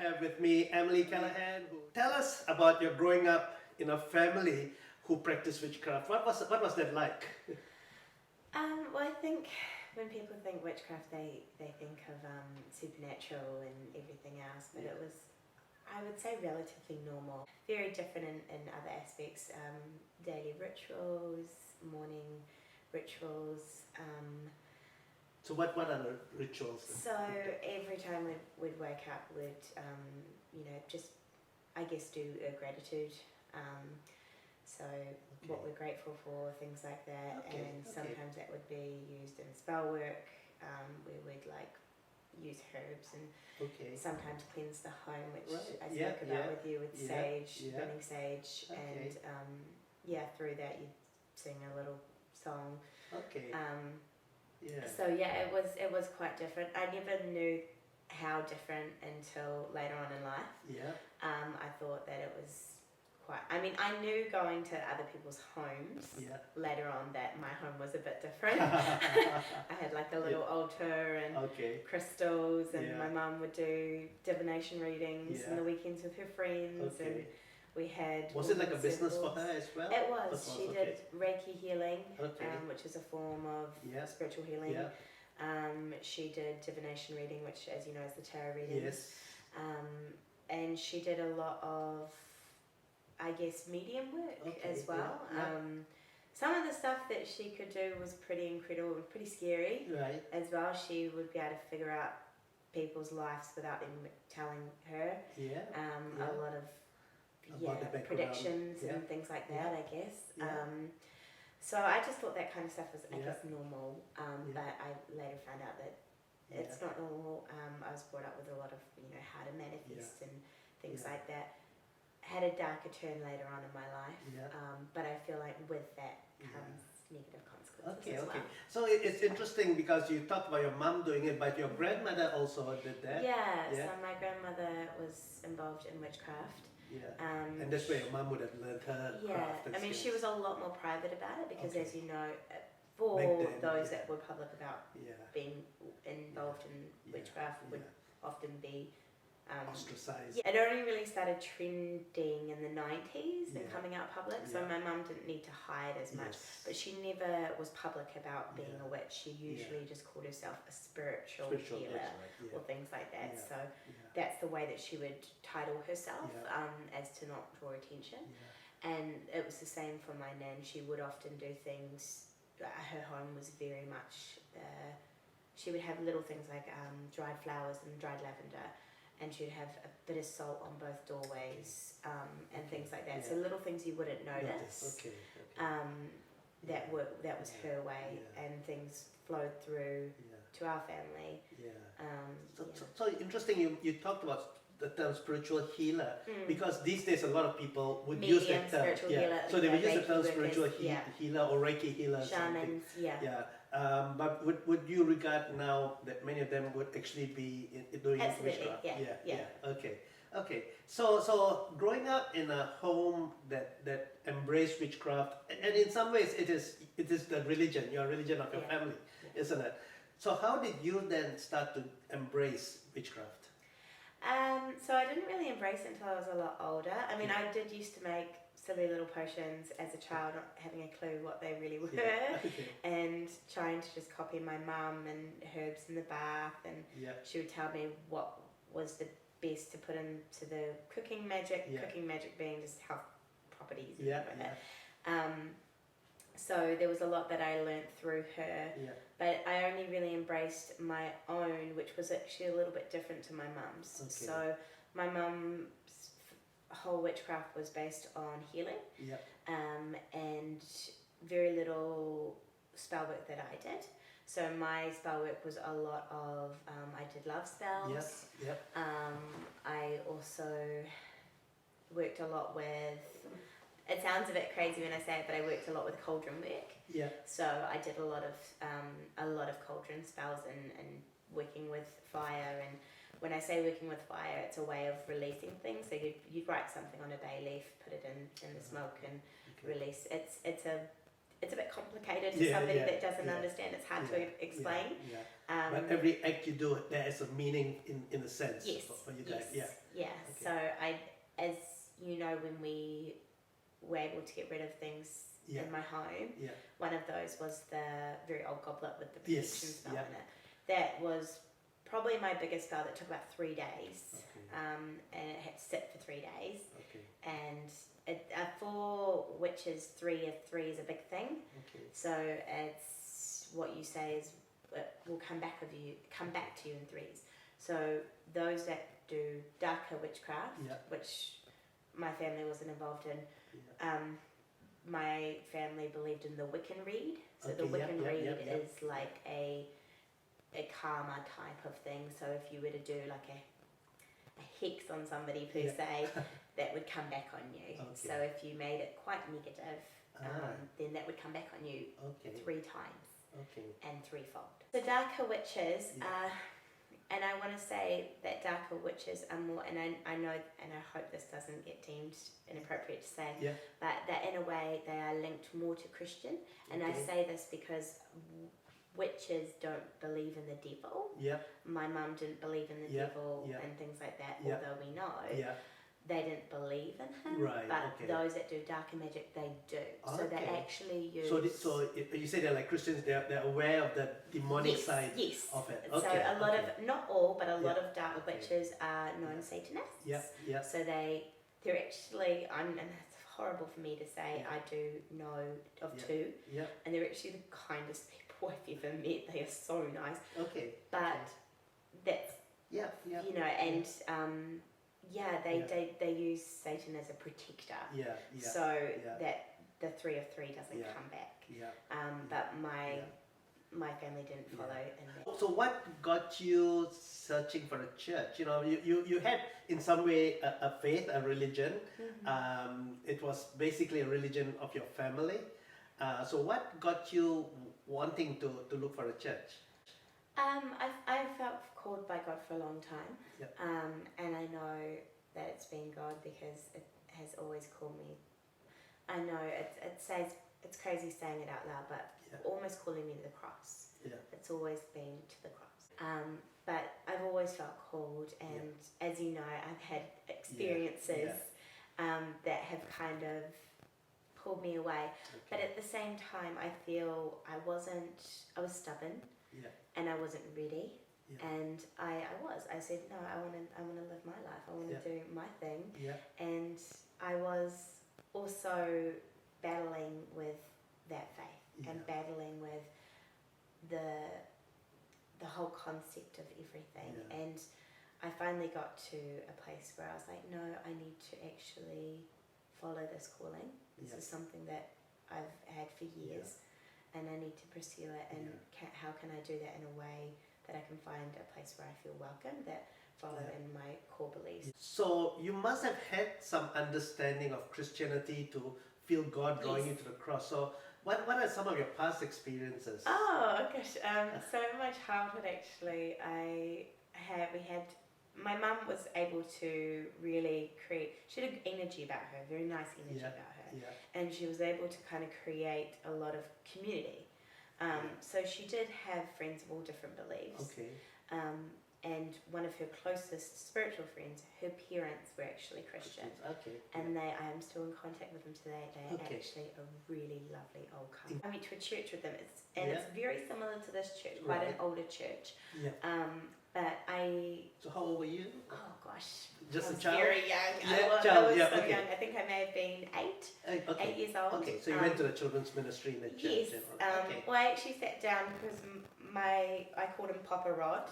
have with me Emily Callaghan. Tell us about your growing up in a family who practiced witchcraft. What was that like? Well, I think when people think witchcraft, they think of supernatural and everything else, but it was, I would say, relatively normal. Very different in other aspects, daily rituals, morning rituals. So what are the rituals? So every time we'd wake up, we'd, just, I guess, do a gratitude. So what we're grateful for, things like that, and sometimes that would be used in spell work. We would use herbs and sometimes cleanse the home, which I spoke about with you with sage, burning sage, and through that you sing a little song. So it was quite different. I never knew how different until later on in life. I thought that it was quite, I knew going to other people's homes later on that my home was a bit different. I had like a little altar and crystals, and my mum would do divination readings in the weekends with her friends, and we had... Was it like a business for her as well? It was. She did Reiki healing, which is a form of spiritual healing. She did divination reading, which, as you know, is the tarot reading. And she did a lot of, I guess, medium work as well. Some of the stuff that she could do was pretty incredible and pretty scary as well. She would be able to figure out people's lives without them telling her. A lot of predictions and things like that, I guess. So I just thought that kind of stuff was, I guess, normal. But I later found out that it's not normal. I was brought up with a lot of, how to manifest and things like that. Had a darker turn later on in my life, but I feel like with that comes negative consequences as well. So it's interesting because you talked about your mum doing it, but your grandmother also did that. So my grandmother was involved in witchcraft. And that's where your mum would have learned her craft and skills. She was a lot more private about it because, as you know, for those that were public about being involved in witchcraft would often be ostracized. It only really started trending in the 90s and coming out public, so my mum didn't need to hide as much, but she never was public about being a witch. She usually just called herself a spiritual healer or things like that. So that's the way that she would title herself, as to not draw attention. And it was the same for my nan. She would often do things, her home was very much, she would have little things like dried flowers and dried lavender, and she'd have a bit of salt on both doorways, and things like that. So little things you wouldn't notice. That was her way, and things flowed through to our family. So interesting. You talked about the term spiritual healer because these days a lot of people would use that term. Healer, so they would use the term spiritual healer or Reiki healer. Shamans. But would you regard now that many of them would actually be doing witchcraft? Okay. So growing up in a home that embraced witchcraft, and in some ways it is the religion, your religion of your family, isn't it? So how did you then start to embrace witchcraft? So I didn't really embrace it until I was a lot older. I did used to make silly little potions as a child, not having a clue what they really were, and trying to just copy my mum and herbs in the bath, and she would tell me what was the best to put into the cooking magic being just health properties and things like that. So there was a lot that I learnt through her, but I only really embraced my own, which was actually a little bit different to my mum's. So my mum's whole witchcraft was based on healing, and very little spell work that I did. So my spell work was a lot of, I did love spells. I also worked a lot with, it sounds a bit crazy when I say it, but I worked a lot with cauldron work. So I did a lot of cauldron spells and working with fire. And when I say working with fire, it's a way of releasing things. So you'd write something on a bay leaf, put it in the smoke, and release. It's a bit complicated to somebody that doesn't understand. It's hard to explain. But every act you do, there is a meaning in a sense for you guys. Yes, yeah. Okay. So as you know, when we were able to get rid of things in my home, one of those was the very old goblet with the protection spell in it. That was probably my biggest spell. That took about 3 days, and it had to sit for 3 days. Okay. And for witches, 3 of 3 is a big thing. Okay. So it's what you say is it will come back to you in 3s. So those that do darker witchcraft, which my family wasn't involved in, my family believed in the Wiccan read. So the Wiccan read is like a karma type of thing. So if you were to do like a hex on somebody per se, that would come back on you. Okay. So if you made it quite negative, then that would come back on you 3 times. And 3-fold. So darker witches are, and I want to say that darker witches are more, and I know, and I hope this doesn't get deemed inappropriate to say, but that in a way they are linked more to Christian. And I say this because witches don't believe in the devil. My mum didn't believe in the devil and things like that, although we know. They didn't believe in him, but those that do darker magic, they do. So they actually use. So you say they're like Christians. They're aware of the demonic side of it. So a lot of, not all, but a lot of dark witches are known Satanists. So they're actually, and it's horrible for me to say, I do know of 2, and they're actually the kindest people I've ever met. They are so nice. But that's you know, and they use Satan as a protector. So that the 3 of 3 doesn't come back. But my family didn't follow in that. So what got you searching for a church? You know, you had in some way a faith, a religion. It was basically a religion of your family. So what got you wanting to look for a church? I felt called by God for a long time, and I know that it's been God because it has always called me. I know it's crazy saying it out loud, but almost calling me to the cross. It's always been to the cross. But I've always felt called, and as you know, I've had experiences that have kind of pulled me away. But at the same time, I feel I was stubborn. And I wasn't ready, and I said no. I want to live my life. I want to do my thing, and I was also battling with that faith and battling with the whole concept of everything. And I finally got to a place where I was like, no, I need to actually follow this calling. This is something that I've had for years. And I need to pursue it, and how can I do that in a way that I can find a place where I feel welcome, that follow in my core beliefs. So you must have had some understanding of Christianity to feel God drawing you to the cross. So what are some of your past experiences? Oh gosh, so in my childhood actually, my mum was able to really create, she had energy about her, very nice energy about her. And she was able to kind of create a lot of community. So she did have friends of all different beliefs. And one of her closest spiritual friends, her parents were actually Christian. And I am still in contact with them today. They are actually a really lovely old couple. I went to a church with them, it's very similar to this church, quite an older church. But So how old were you? Oh gosh. Just a child? Very young. I was so young. I think I may have been 8 years old. Okay, so you went to the children's ministry in the church? Yes. Well, I actually sat down because I called him Papa Rod.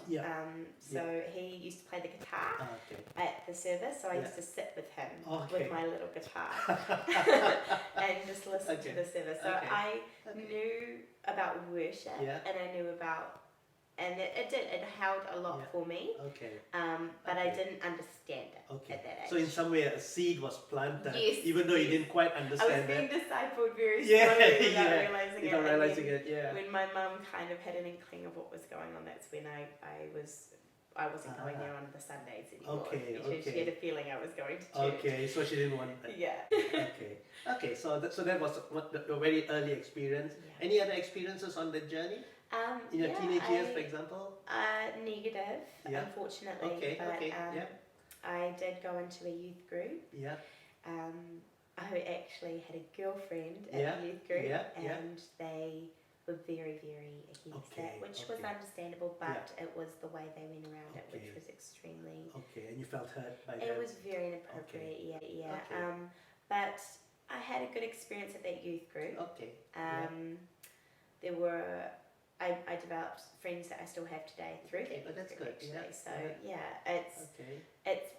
So he used to play the guitar at the service, so I used to sit with him with my little guitar and just listen to the service. So I knew about worship, and I knew about. And it held a lot for me, but I didn't understand it at that age. So in some way a seed was planted, even though you didn't quite understand it. I was being discipled very slowly without realising it. When my mum kind of had an inkling of what was going on, that's when I wasn't going there on the Sundays anymore. Because she had a feeling I was going to church. So she didn't want that. Okay, so that was the very early experience. Any other experiences on the journey? In your teenage years, for example? Negative, unfortunately. Okay, but, yeah. I did go into a youth group. Yeah. I actually had a girlfriend at the youth group, and they were very, very against that, which was understandable, but it was the way they went around it, which was extremely... Okay, and you felt hurt by that? It was very inappropriate, yeah. But I had a good experience at that youth group. Okay. There were... I developed friends that I still have today through that youth that's group, good. actually. So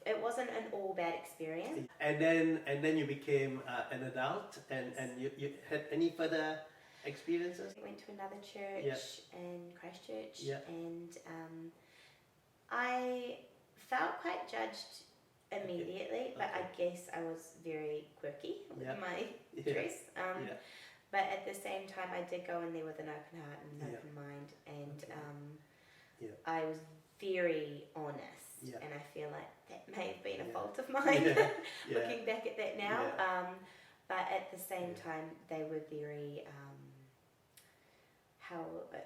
it wasn't an all bad experience. And then you became an adult, and you had any further experiences? I went to another church in Christchurch, and I felt quite judged immediately, but I guess I was very quirky with my dress. But at the same time, I did go in there with an open heart and an open mind, and I was very honest, and I feel like that may have been a fault of mine, looking back at that now. But at the same time, they were very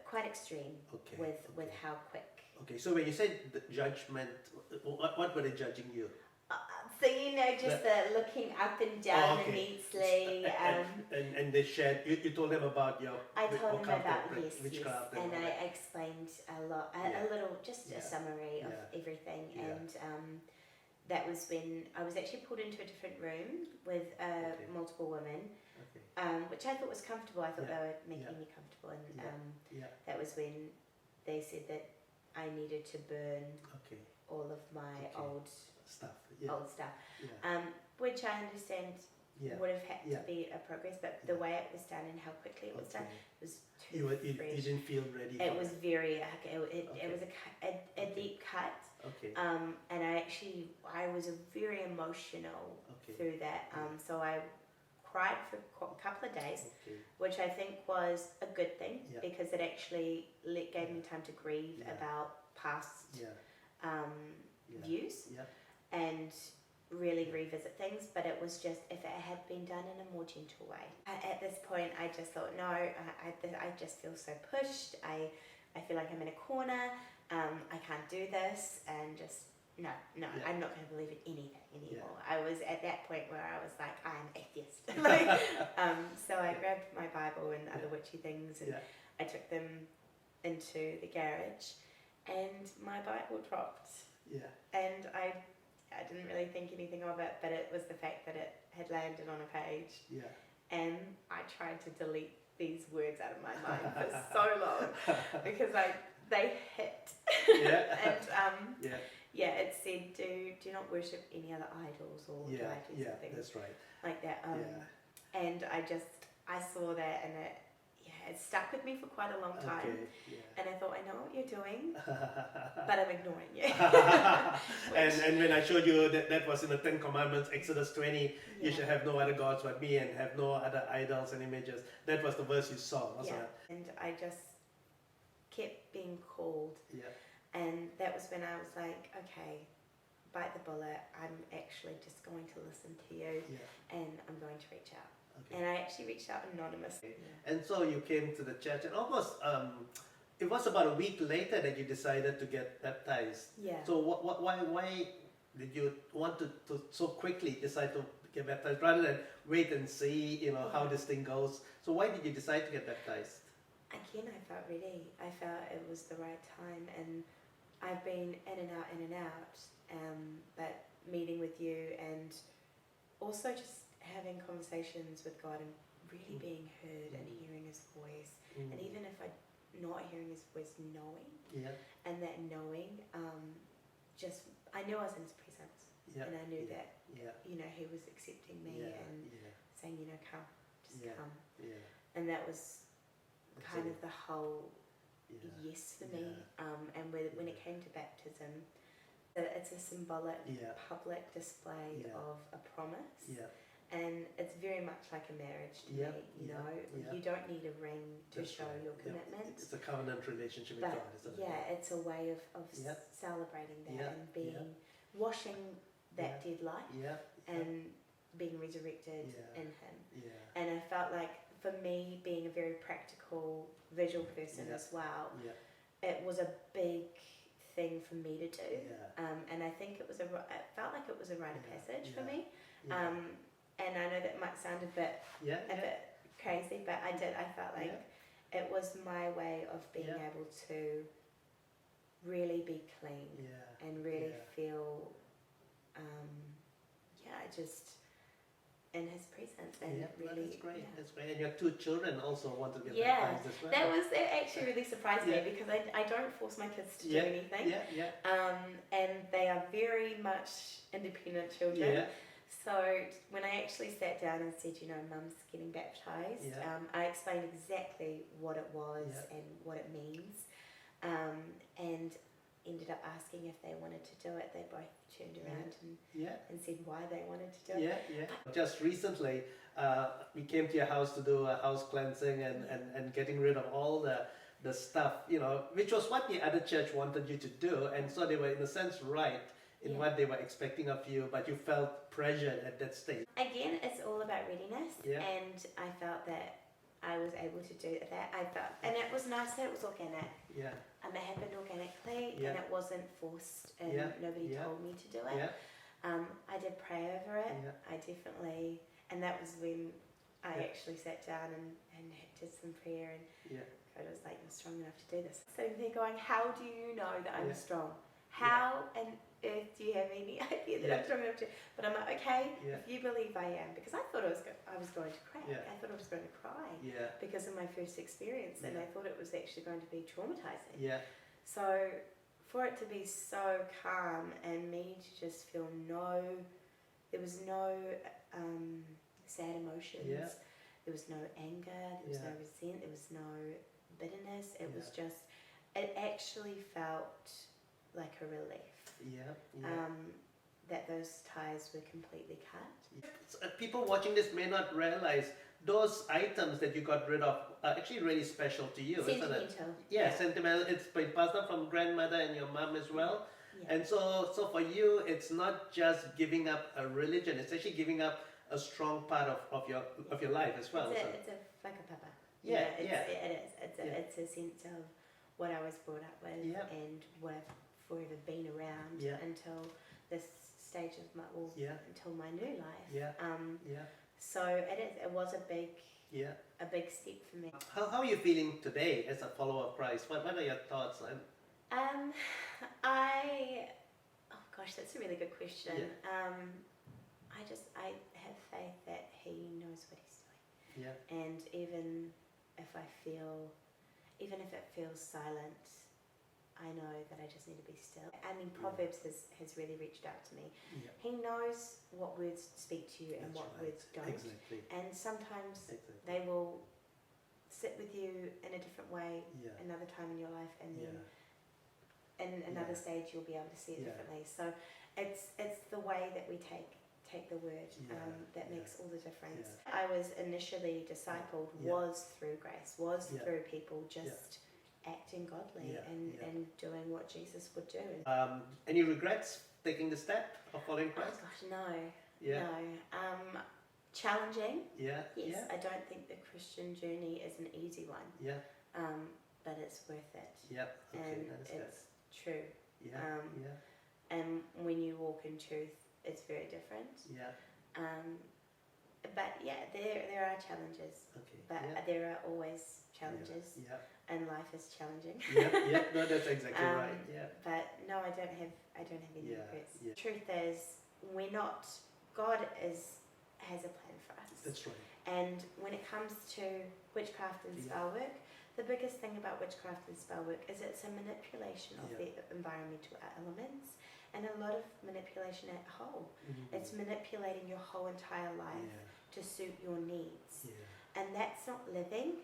quite extreme with how quick. Okay, so when you said the judgment, what were they judging you? So just the looking up and down neatly. And they shared. You told them about your. I told them about witchcraft, and I explained a lot, a little, just a summary of everything, and that was when I was actually pulled into a different room with multiple women, which I thought was comfortable. I thought they were making me comfortable, and that was when they said that I needed to burn all of my old stuff, which I understand would have had to be a progress, but the way it was done and how quickly it was done was too fresh. You didn't feel ready. It was very, it was a deep cut, and I was very emotional through that, so I cried for a couple of days, which I think was a good thing, because it actually gave me time to grieve about past views and really revisit things. But it was just, if it had been done in a more gentle way. At this point, I just thought, no, I just feel so pushed. I feel like I'm in a corner. I can't do this, and just no, I'm not going to believe in anything anymore. I was at that point where I was like, I am atheist. So I grabbed my Bible and other witchy things, and I took them into the garage, and my Bible dropped. And I didn't really think anything of it, but it was the fact that it had landed on a page. And I tried to delete these words out of my mind for so long, because they hit. And it said, do not worship any other idols or deities or things like that. And I saw that, and it stuck with me for quite a long time. And I thought, I know what you're doing, but I'm ignoring you. and when I showed you that was in the 10 Commandments, Exodus 20, you should have no other gods but me, and have no other idols and images. That was the verse you saw, wasn't it? And I just kept being called. And that was when I was like, okay, bite the bullet. I'm actually just going to listen to you, and I'm going to reach out. And I actually reached out anonymously. And so you came to the church, and almost it was about a week later that you decided to get baptized. So why did you want to so quickly decide to get baptized rather than wait and see how this thing goes? So why did you decide to get baptized? Again, I felt ready. I felt it was the right time, and I've been in and out, but meeting with you, and also just having conversations with God, and really being heard and hearing His voice, and even if I'm not hearing His voice, knowing, and that knowing, I knew I was in His presence, and I knew that He was accepting me and saying, come, just come, and that was kind of the whole yes for me. And when it came to baptism, it's a symbolic public display of a promise. And it's very much like a marriage to me, You don't need a ring to show your commitment. It's a covenant relationship with God, isn't it? It's a way of celebrating that, and washing that dead life, and being resurrected in Him. And I felt like for me, being a very practical visual person as well, it was a big thing for me to do. And I think it felt like it was a rite of passage for me. And I know that might sound a bit crazy, but I felt like it was my way of being able to really be clean and really feel, just in his presence, and really. That's great. That's great. And your 2 children also want to get baptized as well. That actually really surprised me, because I don't force my kids to do anything. And they are very much independent children. So when I actually sat down and said, Mum's getting baptized, I explained exactly what it was and what it means, and ended up asking if they wanted to do it. They both turned around and said why they wanted to do it. Just recently, we came to your house to do a house cleansing and getting rid of all the stuff, which was what the other church wanted you to do, and so they were in a sense right in what they were expecting of you, but you felt pressured at that stage. Again, it's all about readiness, and I felt that I was able to do that. And it was nice that it was organic. It happened organically, and it wasn't forced, and nobody told me to do it. I did pray over it. I definitely, and that was when I actually sat down and did some prayer, and God was like, "You're strong enough to do this." So they're going, "How do you know that I'm strong? How on earth do you have any idea that I'm strong enough to?" But I'm like, okay, if you believe I am, because I thought I was going to crack. I thought I was going to cry because of my first experience, and I thought it was actually going to be traumatizing. So for it to be so calm and me to just feel there was no sad emotions, there was no anger, there was no resent, there was no bitterness. It was just, it actually felt like a relief. That those ties were completely cut. So, people watching this may not realize those items that you got rid of are actually really special to you, isn't it? Sentimental. It's been passed on from grandmother and your mom as well. And so for you, it's not just giving up a religion, it's actually giving up a strong part of your life as well. It's a whakapapa. It is. It's a sense of what I was brought up with and what I've forever been around until this stage of until my new life. So it was a big step for me. How are you feeling today as a follower of Christ? What are your thoughts? That's a really good question. I have faith that he knows what he's doing. And even if it feels silent, I know that I just need to be still. I mean, Proverbs has really reached out to me. He knows what words speak to you and what words don't. And sometimes they will sit with you in a different way another time in your life, and then in another stage you'll be able to see it differently. So it's the way that we take the word that makes all the difference. I was initially discipled was through grace, was through people just acting godly and doing what Jesus would do. Any regrets taking the step of following Christ? Oh gosh, no. No. Challenging. Yes. I don't think the Christian journey is an easy one. But it's worth it. And it's true. And when you walk in truth, it's very different. But there are challenges. But there are always challenges. And life is challenging. No, that's exactly right. But no, I don't have any regrets. Truth is, God has a plan for us. That's right. And when it comes to witchcraft and spell work, the biggest thing about witchcraft and spell work is it's a manipulation of the environmental elements, and a lot of manipulation at whole. It's manipulating your whole entire life to suit your needs. And that's not living.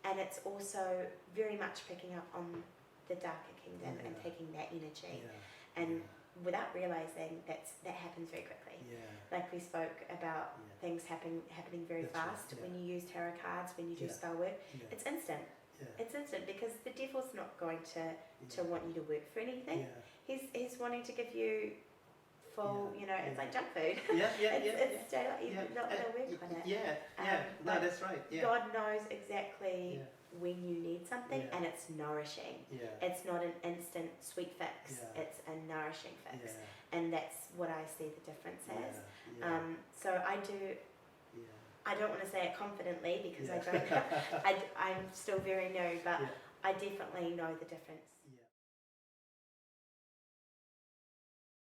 And it's also very much picking up on the darker kingdom and taking that energy. And without realizing that happens very quickly. Like we spoke about things happening very fast. When you use tarot cards, when you do spell work, it's instant. It's instant because the devil's not going to want you to work for anything. He's wanting to give you full, you know, it's like junk food. It's straight up, you're not going to work on it. No, that's right. God knows exactly when you need something, and it's nourishing. It's not an instant sweet fix, it's a nourishing fix. And that's what I see the difference as. So I don't want to say it confidently because I don't. I'm still very new, but I definitely know the difference.